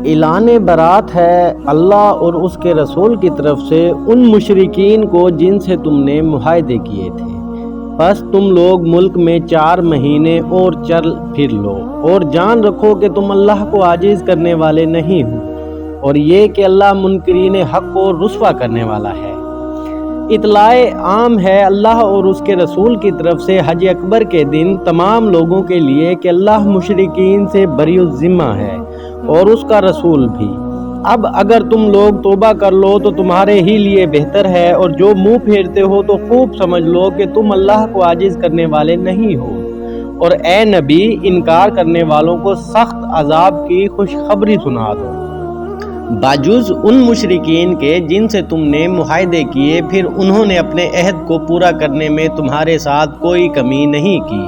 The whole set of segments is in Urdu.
اعلان برات ہے اللہ اور اس کے رسول کی طرف سے ان مشرکین کو جن سے تم نے معاہدے کیے تھے۔ بس تم لوگ ملک میں 4 مہینے اور چل پھر لو اور جان رکھو کہ تم اللہ کو عاجز کرنے والے نہیں ہو، اور یہ کہ اللہ منکرین حق کو رسوا کرنے والا ہے۔ اطلاع عام ہے اللہ اور اس کے رسول کی طرف سے حج اکبر کے دن تمام لوگوں کے لیے کہ اللہ مشرکین سے بری الذمہ ہے اور اس کا رسول بھی۔ اب اگر تم لوگ توبہ کر لو تو تمہارے ہی لیے بہتر ہے، اور جو منہ پھیرتے ہو تو خوب سمجھ لو کہ تم اللہ کو عاجز کرنے والے نہیں ہو، اور اے نبی انکار کرنے والوں کو سخت عذاب کی خوشخبری سنا دو۔ باجوز ان مشرکین کے جن سے تم نے معاہدے کیے پھر انہوں نے اپنے عہد کو پورا کرنے میں تمہارے ساتھ کوئی کمی نہیں کی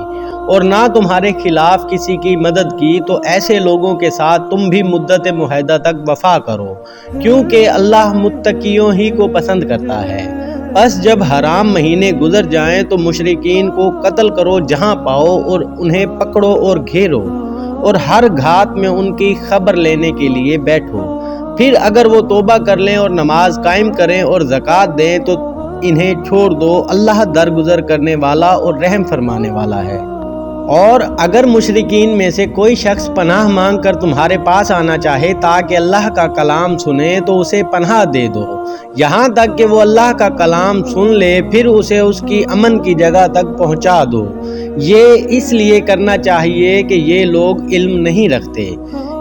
اور نہ تمہارے خلاف کسی کی مدد کی، تو ایسے لوگوں کے ساتھ تم بھی مدت معاہدہ تک وفا کرو، کیونکہ اللہ متقیوں ہی کو پسند کرتا ہے۔ بس جب حرام مہینے گزر جائیں تو مشرکین کو قتل کرو جہاں پاؤ، اور انہیں پکڑو اور گھیرو، اور ہر گھات میں ان کی خبر لینے کے لیے بیٹھو۔ پھر اگر وہ توبہ کر لیں اور نماز قائم کریں اور زکوٰۃ دیں تو انہیں چھوڑ دو، اللہ درگزر کرنے والا اور رحم فرمانے والا ہے۔ اور اگر مشرکین میں سے کوئی شخص پناہ مانگ کر تمہارے پاس آنا چاہے تاکہ اللہ کا کلام سنے تو اسے پناہ دے دو، یہاں تک کہ وہ اللہ کا کلام سن لے، پھر اسے اس کی امن کی جگہ تک پہنچا دو۔ یہ اس لیے کرنا چاہیے کہ یہ لوگ علم نہیں رکھتے۔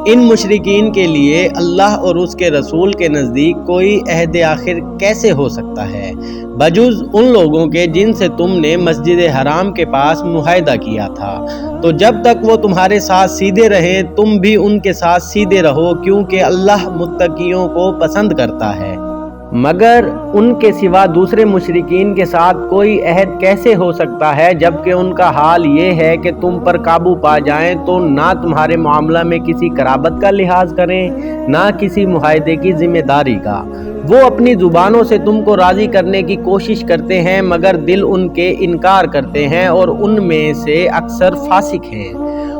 ان مشرکین کے لیے اللہ اور اس کے رسول کے نزدیک کوئی عہد آخر کیسے ہو سکتا ہے، بجز ان لوگوں کے جن سے تم نے مسجد حرام کے پاس معاہدہ کیا تھا۔ تو جب تک وہ تمہارے ساتھ سیدھے رہیں تم بھی ان کے ساتھ سیدھے رہو، کیونکہ اللہ متقیوں کو پسند کرتا ہے۔ مگر ان کے سوا دوسرے مشرکین کے ساتھ کوئی عہد کیسے ہو سکتا ہے جبکہ ان کا حال یہ ہے کہ تم پر قابو پا جائیں تو نہ تمہارے معاملہ میں کسی قرابت کا لحاظ کریں نہ کسی معاہدے کی ذمہ داری کا۔ وہ اپنی زبانوں سے تم کو راضی کرنے کی کوشش کرتے ہیں مگر دل ان کے انکار کرتے ہیں، اور ان میں سے اکثر فاسق ہیں۔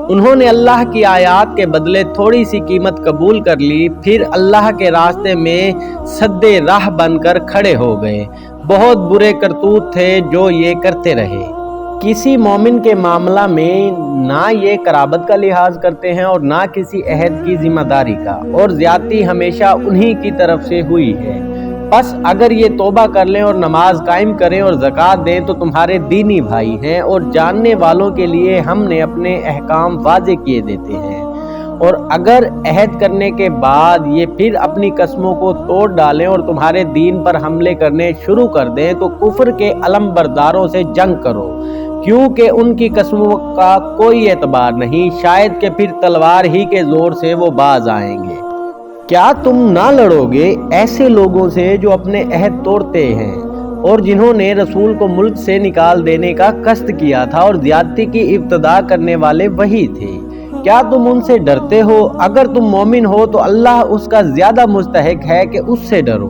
انہوں نے اللہ کی آیات کے بدلے تھوڑی سی قیمت قبول کر لی، پھر اللہ کے راستے میں سد راہ بن کر کھڑے ہو گئے۔ بہت برے کرتوت تھے جو یہ کرتے رہے۔ کسی مومن کے معاملہ میں نہ یہ قرابت کا لحاظ کرتے ہیں اور نہ کسی عہد کی ذمہ داری کا، اور زیادتی ہمیشہ انہی کی طرف سے ہوئی ہے۔ بس اگر یہ توبہ کر لیں اور نماز قائم کریں اور زکوٰۃ دیں تو تمہارے دینی بھائی ہیں، اور جاننے والوں کے لیے ہم نے اپنے احکام واضح کیے دیتے ہیں۔ اور اگر عہد کرنے کے بعد یہ پھر اپنی قسموں کو توڑ ڈالیں اور تمہارے دین پر حملے کرنے شروع کر دیں تو کفر کے علم برداروں سے جنگ کرو، کیونکہ ان کی قسموں کا کوئی اعتبار نہیں، شاید کہ پھر تلوار ہی کے زور سے وہ باز آئیں گے۔ کیا تم نہ لڑو گے ایسے لوگوں سے جو اپنے عہد توڑتے ہیں اور جنہوں نے رسول کو ملک سے نکال دینے کا قصد کیا تھا، اور زیادتی کی ابتدا کرنے والے وہی تھے؟ کیا تم ان سے ڈرتے ہو؟ اگر تم مومن ہو تو اللہ اس کا زیادہ مستحق ہے کہ اس سے ڈرو۔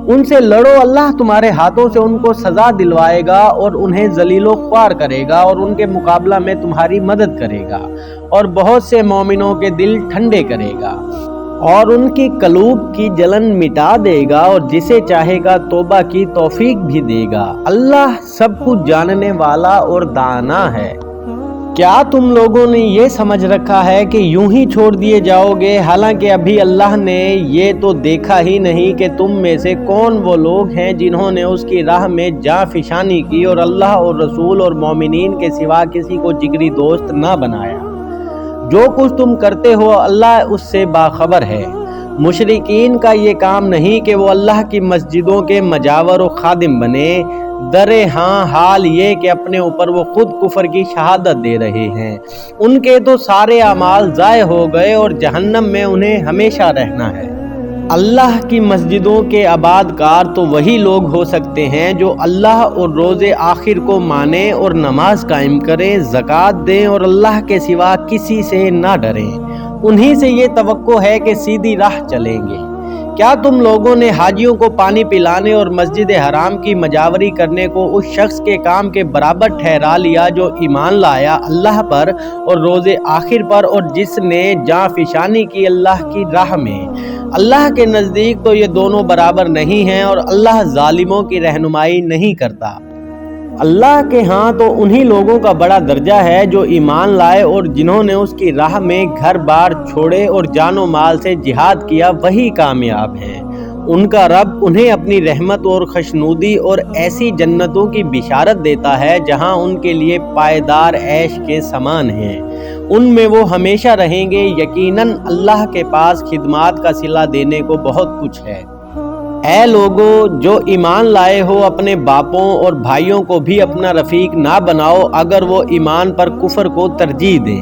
ان سے لڑو، اللہ تمہارے ہاتھوں سے ان کو سزا دلوائے گا اور انہیں ذلیل و خوار کرے گا، اور ان کے مقابلہ میں تمہاری مدد کرے گا، اور بہت سے مومنوں کے دل ٹھنڈے کرے گا، اور ان کی قلوب کی جلن مٹا دے گا، اور جسے چاہے گا توبہ کی توفیق بھی دے گا۔ اللہ سب کچھ جاننے والا اور دانا ہے۔ کیا تم لوگوں نے یہ سمجھ رکھا ہے کہ یوں ہی چھوڑ دیے جاؤ گے، حالانکہ ابھی اللہ نے یہ تو دیکھا ہی نہیں کہ تم میں سے کون وہ لوگ ہیں جنہوں نے اس کی راہ میں جاں فشانی کی اور اللہ اور رسول اور مومنین کے سوا کسی کو جگری دوست نہ بنایا۔ جو کچھ تم کرتے ہو اللہ اس سے باخبر ہے۔ مشرکین کا یہ کام نہیں کہ وہ اللہ کی مسجدوں کے مجاور و خادم بنے، درے ہاں حال یہ کہ اپنے اوپر وہ خود کفر کی شہادت دے رہے ہیں۔ ان کے تو سارے اعمال ضائع ہو گئے اور جہنم میں انہیں ہمیشہ رہنا ہے۔ اللہ کی مسجدوں کے آباد کار تو وہی لوگ ہو سکتے ہیں جو اللہ اور روز آخر کو مانیں اور نماز قائم کریں، زکوٰۃ دیں اور اللہ کے سوا کسی سے نہ ڈریں۔ انہی سے یہ توقع ہے کہ سیدھی راہ چلیں گے۔ کیا تم لوگوں نے حاجیوں کو پانی پلانے اور مسجد حرام کی مجاوری کرنے کو اس شخص کے کام کے برابر ٹھہرا لیا جو ایمان لایا اللہ پر اور روز آخر پر اور جس نے جاں فشانی کی اللہ کی راہ میں؟ اللہ کے نزدیک تو یہ دونوں برابر نہیں ہیں اور اللہ ظالموں کی رہنمائی نہیں کرتا۔ اللہ کے ہاں تو انہی لوگوں کا بڑا درجہ ہے جو ایمان لائے اور جنہوں نے اس کی راہ میں گھر بار چھوڑے اور جان و مال سے جہاد کیا، وہی کامیاب ہیں۔ ان کا رب انہیں اپنی رحمت اور خوشنودی اور ایسی جنتوں کی بشارت دیتا ہے جہاں ان کے لیے پائیدار عیش کے سامان ہیں، ان میں وہ ہمیشہ رہیں گے۔ یقیناً اللہ کے پاس خدمات کا صلہ دینے کو بہت کچھ ہے۔ اے لوگو جو ایمان لائے ہو، اپنے باپوں اور بھائیوں کو بھی اپنا رفیق نہ بناؤ اگر وہ ایمان پر کفر کو ترجیح دیں۔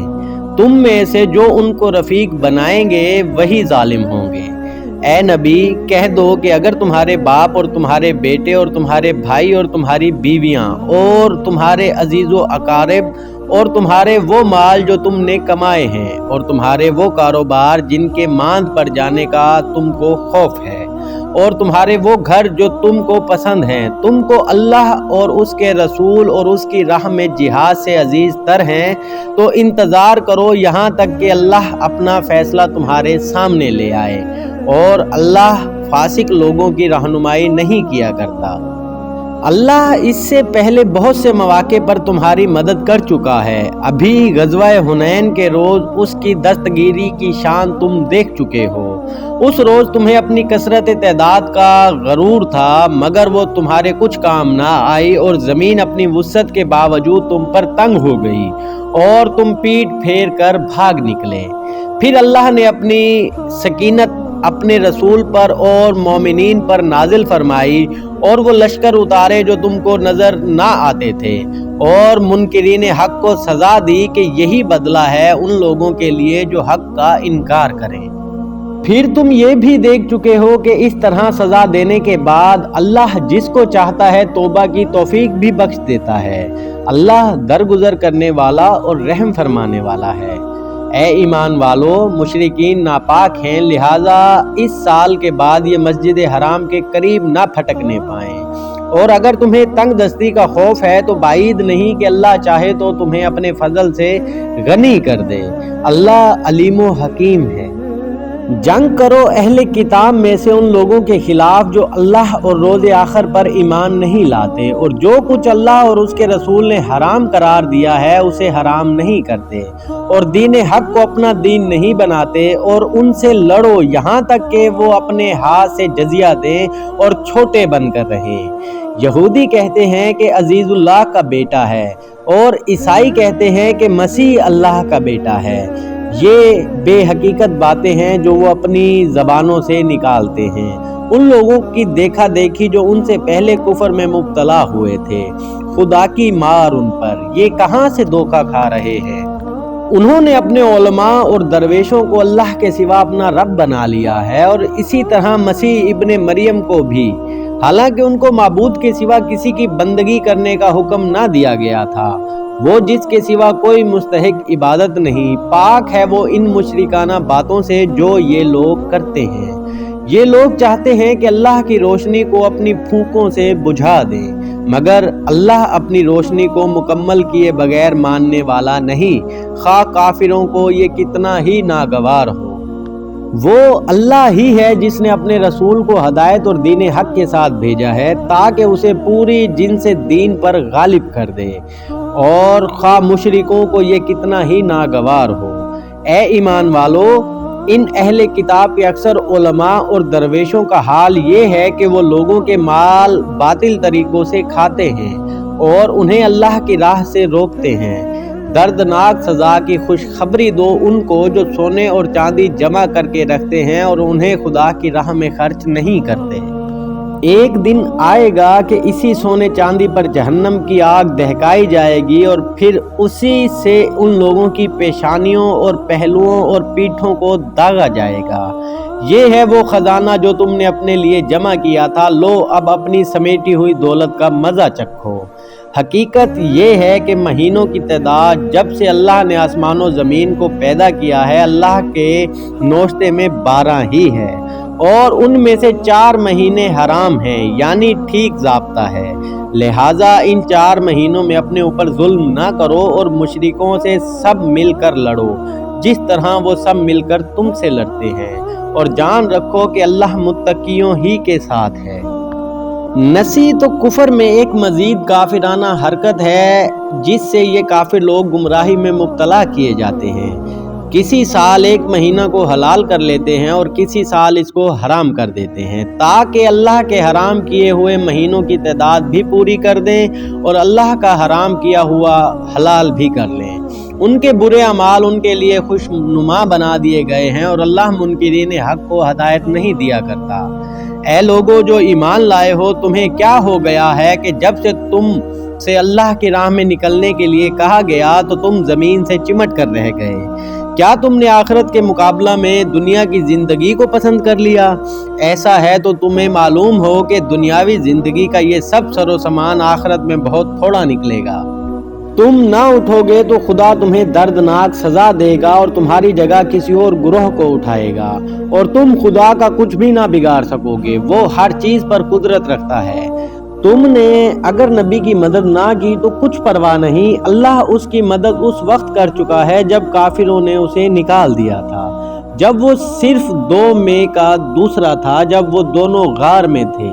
تم میں سے جو ان کو رفیق بنائیں گے وہی ظالم ہوں گے۔ اے نبی کہہ دو کہ اگر تمہارے باپ اور تمہارے بیٹے اور تمہارے بھائی اور تمہاری بیویاں اور تمہارے عزیز و اقارب اور تمہارے وہ مال جو تم نے کمائے ہیں اور تمہارے وہ کاروبار جن کے ماند پڑ جانے کا تم کو خوف ہے اور تمہارے وہ گھر جو تم کو پسند ہیں، تم کو اللہ اور اس کے رسول اور اس کی راہ میں جہاد سے عزیز تر ہیں، تو انتظار کرو یہاں تک کہ اللہ اپنا فیصلہ تمہارے سامنے لے آئے، اور اللہ فاسق لوگوں کی رہنمائی نہیں کیا کرتا۔ اللہ اس سے پہلے بہت سے مواقع پر تمہاری مدد کر چکا ہے۔ ابھی غزوہ حنین کے روز اس کی دستگیری کی شان تم دیکھ چکے ہو۔ اس روز تمہیں اپنی کثرت تعداد کا غرور تھا، مگر وہ تمہارے کچھ کام نہ آئی اور زمین اپنی وسعت کے باوجود تم پر تنگ ہو گئی اور تم پیٹ پھیر کر بھاگ نکلے۔ پھر اللہ نے اپنی سکینت اپنے رسول پر اور مومنین پر نازل فرمائی اور وہ لشکر اتارے جو تم کو نظر نہ آتے تھے، اور منکرین حق کو سزا دی کہ یہی بدلہ ہے ان لوگوں کے لیے جو حق کا انکار کریں۔ پھر تم یہ بھی دیکھ چکے ہو کہ اس طرح سزا دینے کے بعد اللہ جس کو چاہتا ہے توبہ کی توفیق بھی بخش دیتا ہے۔ اللہ درگزر کرنے والا اور رحم فرمانے والا ہے۔ اے ایمان والو، مشرکین ناپاک ہیں، لہٰذا اس سال کے بعد یہ مسجد حرام کے قریب نہ پھٹکنے پائیں، اور اگر تمہیں تنگ دستی کا خوف ہے تو بعید نہیں کہ اللہ چاہے تو تمہیں اپنے فضل سے غنی کر دے۔ اللہ علیم و حکیم ہے۔ جنگ کرو اہل کتاب میں سے ان لوگوں کے خلاف جو اللہ اور روز آخر پر ایمان نہیں لاتے، اور جو کچھ اللہ اور اس کے رسول نے حرام قرار دیا ہے اسے حرام نہیں کرتے، اور دین حق کو اپنا دین نہیں بناتے، اور ان سے لڑو یہاں تک کہ وہ اپنے ہاتھ سے جزیہ دیں اور چھوٹے بن کر رہیں۔ یہودی کہتے ہیں کہ عزیز اللہ کا بیٹا ہے، اور عیسائی کہتے ہیں کہ مسیح اللہ کا بیٹا ہے۔ یہ بے حقیقت باتیں ہیں جو وہ اپنی زبانوں سے نکالتے ہیں، ان لوگوں کی دیکھا دیکھی جو ان سے پہلے کفر میں مبتلا ہوئے تھے۔ خدا کی مار ان پر، یہ کہاں سے دھوکہ کھا رہے ہیں۔ انہوں نے اپنے علماء اور درویشوں کو اللہ کے سوا اپنا رب بنا لیا ہے، اور اسی طرح مسیح ابن مریم کو بھی، حالانکہ ان کو معبود کے سوا کسی کی بندگی کرنے کا حکم نہ دیا گیا تھا۔ وہ جس کے سوا کوئی مستحق عبادت نہیں، پاک ہے وہ ان مشرکانہ باتوں سے جو یہ لوگ کرتے ہیں۔ یہ لوگ چاہتے ہیں کہ اللہ کی روشنی کو اپنی پھونکوں سے بجھا دیں، مگر اللہ اپنی روشنی کو مکمل کیے بغیر ماننے والا نہیں، خواہ کافروں کو یہ کتنا ہی ناگوار ہو۔ وہ اللہ ہی ہے جس نے اپنے رسول کو ہدایت اور دین حق کے ساتھ بھیجا ہے تاکہ اسے پوری جن سے دین پر غالب کر دے، اور خواہ مشرکوں کو یہ کتنا ہی ناگوار ہو۔ اے ایمان والو، ان اہل کتاب کے اکثر علماء اور درویشوں کا حال یہ ہے کہ وہ لوگوں کے مال باطل طریقوں سے کھاتے ہیں اور انہیں اللہ کی راہ سے روکتے ہیں۔ دردناک سزا کی خوشخبری دو ان کو جو سونے اور چاندی جمع کر کے رکھتے ہیں اور انہیں خدا کی راہ میں خرچ نہیں کرتے۔ ایک دن آئے گا کہ اسی سونے چاندی پر جہنم کی آگ دہکائی جائے گی، اور پھر اسی سے ان لوگوں کی پیشانیوں اور پہلوؤں اور پیٹھوں کو داغا جائے گا۔ یہ ہے وہ خزانہ جو تم نے اپنے لیے جمع کیا تھا، لو اب اپنی سمیٹی ہوئی دولت کا مزہ چکھو۔ حقیقت یہ ہے کہ مہینوں کی تعداد جب سے اللہ نے آسمان و زمین کو پیدا کیا ہے، اللہ کے نوشتے میں 12 ہی ہے، اور ان میں سے 4 مہینے حرام ہیں، یعنی ٹھیک ضابطہ ہے، لہٰذا ان 4 مہینوں میں اپنے اوپر ظلم نہ کرو اور مشرکوں سے سب مل کر لڑو جس طرح وہ سب مل کر تم سے لڑتے ہیں، اور جان رکھو کہ اللہ متقیوں ہی کے ساتھ ہے۔ نسی تو کفر میں ایک مزید کافرانہ حرکت ہے جس سے یہ کافر لوگ گمراہی میں مبتلا کیے جاتے ہیں۔ کسی سال ایک مہینہ کو حلال کر لیتے ہیں اور کسی سال اس کو حرام کر دیتے ہیں تاکہ اللہ کے حرام کیے ہوئے مہینوں کی تعداد بھی پوری کر دیں اور اللہ کا حرام کیا ہوا حلال بھی کر لیں۔ ان کے برے اعمال ان کے لیے خوشنما بنا دیے گئے ہیں اور اللہ منکرین حق کو ہدایت نہیں دیا کرتا۔ اے لوگو جو ایمان لائے ہو، تمہیں کیا ہو گیا ہے کہ جب سے تم سے اللہ کی راہ میں نکلنے کے لیے کہا گیا تو تم زمین سے چمٹ کر رہ گئے؟ کیا تم نے آخرت کے مقابلہ میں دنیا کی زندگی کو پسند کر لیا؟ ایسا ہے تو تمہیں معلوم ہو کہ دنیاوی زندگی کا یہ سب سر و سامان آخرت میں بہت تھوڑا نکلے گا۔ تم نہ اٹھو گے تو خدا تمہیں دردناک سزا دے گا اور تمہاری جگہ کسی اور گروہ کو اٹھائے گا، اور تم خدا کا کچھ بھی نہ بگاڑ سکو گے، وہ ہر چیز پر قدرت رکھتا ہے۔ تم نے اگر نبی کی مدد نہ کی تو کچھ پرواہ نہیں، اللہ اس کی مدد اس وقت کر چکا ہے جب کافروں نے اسے نکال دیا تھا، جب وہ صرف 2 میں کا دوسرا تھا، جب وہ دونوں غار میں تھے،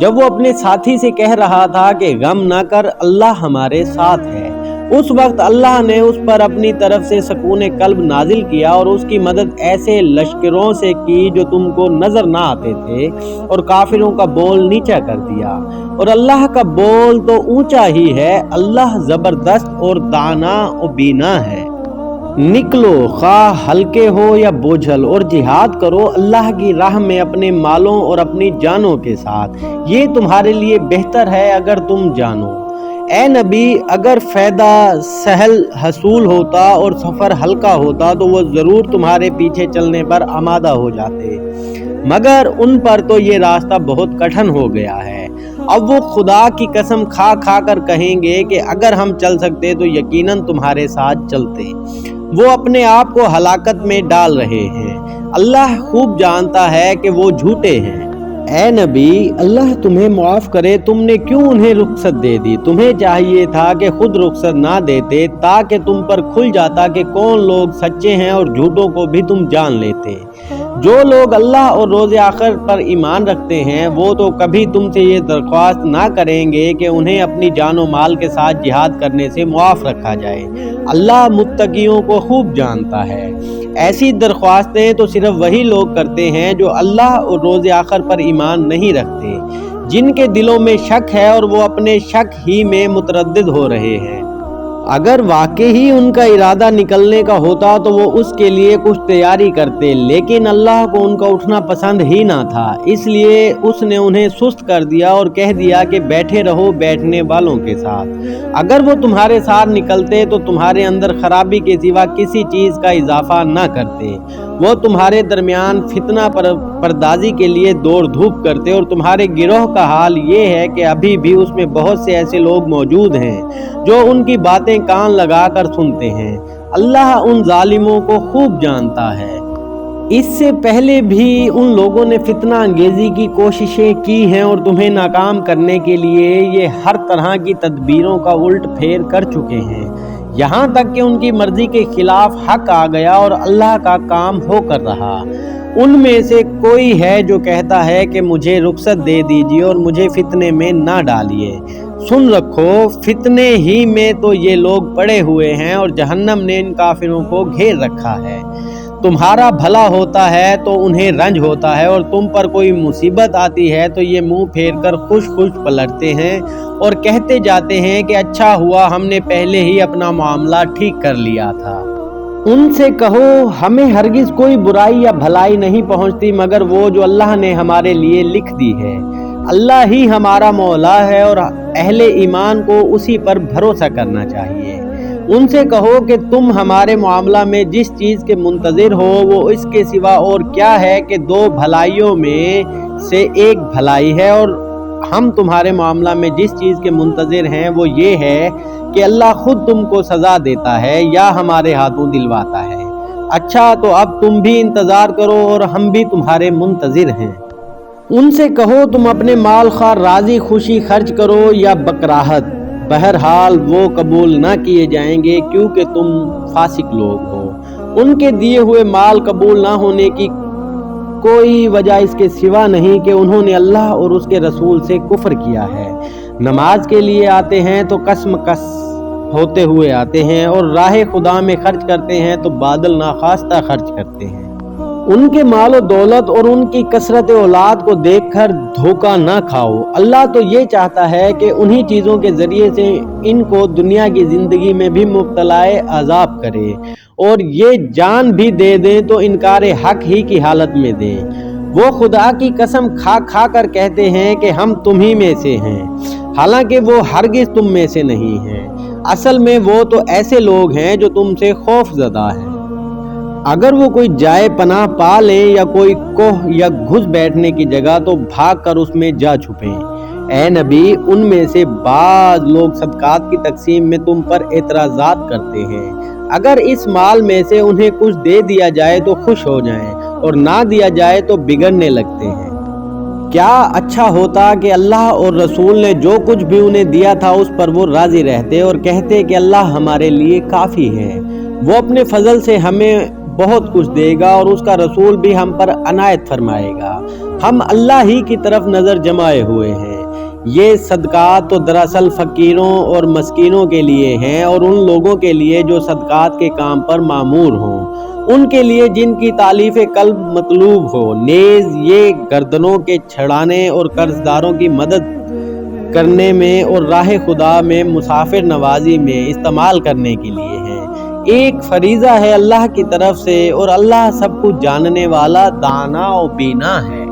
جب وہ اپنے ساتھی سے کہہ رہا تھا کہ غم نہ کر، اللہ ہمارے ساتھ ہے۔ اس وقت اللہ نے اس پر اپنی طرف سے سکون قلب نازل کیا اور اس کی مدد ایسے لشکروں سے کی جو تم کو نظر نہ آتے تھے، اور کافروں کا بول نیچا کر دیا، اور اللہ کا بول تو اونچا ہی ہے۔ اللہ زبردست اور دانا و بینا ہے۔ نکلو خواہ ہلکے ہو یا بوجھل اور جہاد کرو اللہ کی راہ میں اپنے مالوں اور اپنی جانوں کے ساتھ، یہ تمہارے لیے بہتر ہے اگر تم جانو۔ اے نبی، اگر فائدہ سہل حصول ہوتا اور سفر ہلکا ہوتا تو وہ ضرور تمہارے پیچھے چلنے پر آمادہ ہو جاتے، مگر ان پر تو یہ راستہ بہت کٹھن ہو گیا ہے۔ اب وہ خدا کی قسم کھا کھا کر کہیں گے کہ اگر ہم چل سکتے تو یقیناً تمہارے ساتھ چلتے۔ وہ اپنے آپ کو ہلاکت میں ڈال رہے ہیں، اللہ خوب جانتا ہے کہ وہ جھوٹے ہیں۔ اے نبی، اللہ تمہیں معاف کرے، تم نے کیوں انہیں رخصت دے دی؟ تمہیں چاہیے تھا کہ خود رخصت نہ دیتے تاکہ تم پر کھل جاتا کہ کون لوگ سچے ہیں اور جھوٹوں کو بھی تم جان لیتے۔ جو لوگ اللہ اور روز آخر پر ایمان رکھتے ہیں وہ تو کبھی تم سے یہ درخواست نہ کریں گے کہ انہیں اپنی جان و مال کے ساتھ جہاد کرنے سے معاف رکھا جائے۔ اللہ متقیوں کو خوب جانتا ہے۔ ایسی درخواستیں تو صرف وہی لوگ کرتے ہیں جو اللہ اور روز آخر پر ایمان نہیں رکھتے، جن کے دلوں میں شک ہے اور وہ اپنے شک ہی میں متردد ہو رہے ہیں۔ اگر واقعی ان کا ارادہ نکلنے کا ہوتا تو وہ اس کے لیے کچھ تیاری کرتے، لیکن اللہ کو ان کا اٹھنا پسند ہی نہ تھا، اس لیے اس نے انہیں سست کر دیا اور کہہ دیا کہ بیٹھے رہو بیٹھنے والوں کے ساتھ۔ اگر وہ تمہارے ساتھ نکلتے تو تمہارے اندر خرابی کے سوا کسی چیز کا اضافہ نہ کرتے، وہ تمہارے درمیان فتنہ پردازی کے لیے دوڑ دھوپ کرتے، اور تمہارے گروہ کا حال یہ ہے کہ ابھی بھی اس میں بہت سے ایسے لوگ موجود ہیں جو ان کی باتیں کان لگا کر سنتے ہیں۔ اللہ ان ظالموں کو خوب جانتا ہے۔ اس سے پہلے بھی ان لوگوں نے فتنہ انگیزی کی کوششیں کی ہیں اور تمہیں ناکام کرنے کے لیے یہ ہر طرح کی تدبیروں کا الٹ پھیر کر چکے ہیں، یہاں تک کہ ان کی مرضی کے خلاف حق آ گیا اور اللہ کا کام ہو کر رہا۔ ان میں سے کوئی ہے جو کہتا ہے کہ مجھے رخصت دے دیجیے اور مجھے فتنے میں نہ ڈالیے۔ سن رکھو، فتنے ہی میں تو یہ لوگ پڑے ہوئے ہیں اور جہنم نے ان کافروں کو گھیر رکھا ہے۔ تمہارا بھلا ہوتا ہے تو انہیں رنج ہوتا ہے، اور تم پر کوئی مصیبت آتی ہے تو یہ منہ پھیر کر خوش خوش پلٹتے ہیں اور کہتے جاتے ہیں کہ اچھا ہوا ہم نے پہلے ہی اپنا معاملہ ٹھیک کر لیا تھا۔ ان سے کہو ہمیں ہرگز کوئی برائی یا بھلائی نہیں پہنچتی مگر وہ جو اللہ نے ہمارے لیے لکھ دی ہے۔ اللہ ہی ہمارا مولا ہے اور اہل ایمان کو اسی پر بھروسہ کرنا چاہیے۔ ان سے کہو کہ تم ہمارے معاملہ میں جس چیز کے منتظر ہو وہ اس کے سوا اور کیا ہے کہ 2 بھلائیوں میں سے ایک بھلائی ہے، اور ہم تمہارے معاملہ میں جس چیز کے منتظر ہیں وہ یہ ہے کہ اللہ خود تم کو سزا دیتا ہے یا ہمارے ہاتھوں دلواتا ہے۔ اچھا تو اب تم بھی انتظار کرو اور ہم بھی تمہارے منتظر ہیں۔ ان سے کہو تم اپنے مال خواہ راضی خوشی خرچ کرو یا بکراہت، بہرحال وہ قبول نہ کیے جائیں گے کیونکہ تم فاسق لوگ ہو۔ ان کے دیے ہوئے مال قبول نہ ہونے کی کوئی وجہ اس کے سوا نہیں کہ انہوں نے اللہ اور اس کے رسول سے کفر کیا ہے۔ نماز کے لیے آتے ہیں تو کس مکس ہوتے ہوئے آتے ہیں اور راہ خدا میں خرچ کرتے ہیں تو بادل ناخواستہ خرچ کرتے ہیں۔ ان کے مال و دولت اور ان کی کثرت اولاد کو دیکھ کر دھوکہ نہ کھاؤ۔ اللہ تو یہ چاہتا ہے کہ انہی چیزوں کے ذریعے سے ان کو دنیا کی زندگی میں بھی مبتلائے عذاب کرے اور یہ جان بھی دے دیں تو انکار حق ہی کی حالت میں دیں۔ وہ خدا کی قسم کھا کھا کر کہتے ہیں کہ ہم تمہی میں سے ہیں، حالانکہ وہ ہرگز تم میں سے نہیں ہیں۔ اصل میں وہ تو ایسے لوگ ہیں جو تم سے خوف زدہ ہیں۔ اگر وہ کوئی جائے پناہ پا لیں یا کوئی کوہ یا گھس بیٹھنے کی جگہ تو بھاگ کر اس میں جا چھپیں۔ اے نبی، ان میں سے بعض لوگ صدقات کی تقسیم میں تم پر اعتراضات کرتے ہیں۔ اگر اس مال میں سے انہیں کچھ دے دیا جائے تو خوش ہو جائیں اور نہ دیا جائے تو بگڑنے لگتے ہیں۔ کیا اچھا ہوتا کہ اللہ اور رسول نے جو کچھ بھی انہیں دیا تھا اس پر وہ راضی رہتے اور کہتے کہ اللہ ہمارے لیے کافی ہے، وہ اپنے فضل سے ہمیں بہت کچھ دے گا اور اس کا رسول بھی ہم پر عنایت فرمائے گا، ہم اللہ ہی کی طرف نظر جمائے ہوئے ہیں۔ یہ صدقات تو دراصل فقیروں اور مسکینوں کے لیے ہیں اور ان لوگوں کے لیے جو صدقات کے کام پر مامور ہوں، ان کے لیے جن کی تالیف قلب مطلوب ہو، نیز یہ گردنوں کے چھڑانے اور قرض داروں کی مدد کرنے میں اور راہ خدا میں مسافر نوازی میں استعمال کرنے کے لیے ہیں۔ ایک فریضہ ہے اللہ کی طرف سے اور اللہ سب کچھ جاننے والا، دانا و بینا ہے۔